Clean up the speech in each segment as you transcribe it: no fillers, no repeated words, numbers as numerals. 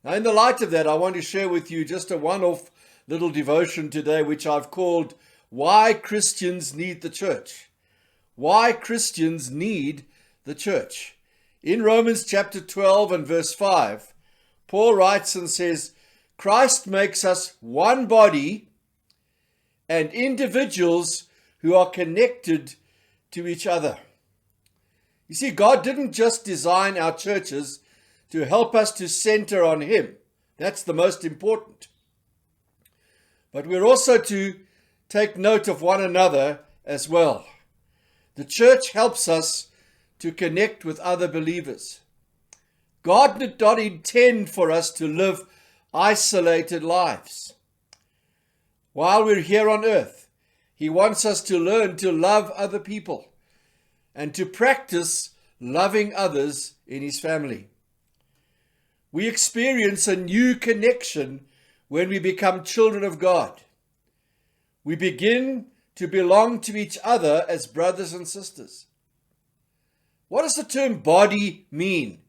Now, in the light of that, I want to share with you just a one-off little devotion today, which I've called Why Christians Need the Church. Why Christians Need the Church. In Romans chapter 12 and verse 5, Paul writes and says, Christ makes us one body and individuals who are connected to each other. You see, God didn't just design our churches to help us to center on Him. That's the most important. But we're also to take note of one another as well. The church helps us to connect with other believers. God did not intend for us to live isolated lives. While we're here on earth, He wants us to learn to love other people and to practice loving others in His family. We experience a new connection when we become children of God. We begin to belong to each other as brothers and sisters. What does the term body mean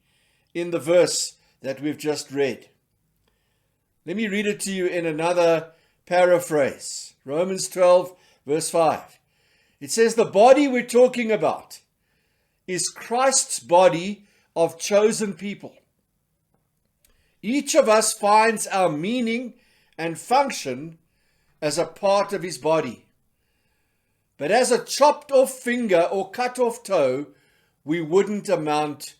in the verse that we've just read? Let me read it to you in another paraphrase. Romans 12, verse 5. It says the body we're talking about is Christ's body of chosen people. Each of us finds our meaning and function as a part of His body. But as a chopped off finger or cut off toe, we wouldn't amount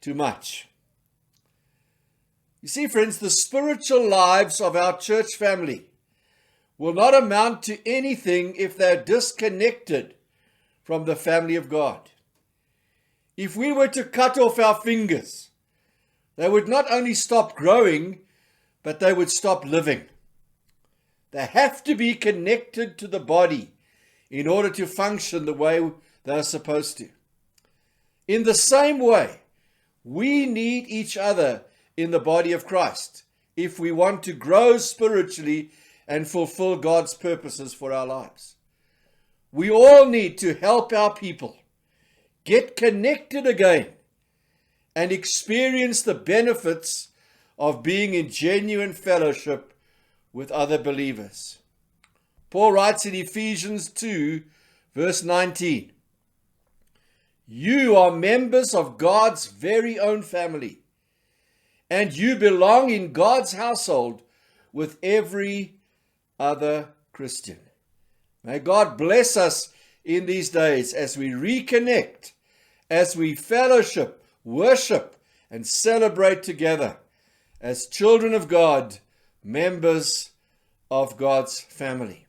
to much. You see, friends, the spiritual lives of our church family will not amount to anything if they're disconnected from the family of God. If we were to cut off our fingers, they would not only stop growing, but they would stop living. They have to be connected to the body in order to function the way they're supposed to. In the same way, we need each other in the body of Christ if we want to grow spiritually and fulfill God's purposes for our lives. We all need to help our people get connected again and experience the benefits of being in genuine fellowship with other believers. Paul writes in Ephesians 2, verse 19, you are members of God's very own family, and you belong in God's household with every other Christian. May God bless us in these days as we reconnect, as we fellowship, worship, and celebrate together as children of God, members of God's family.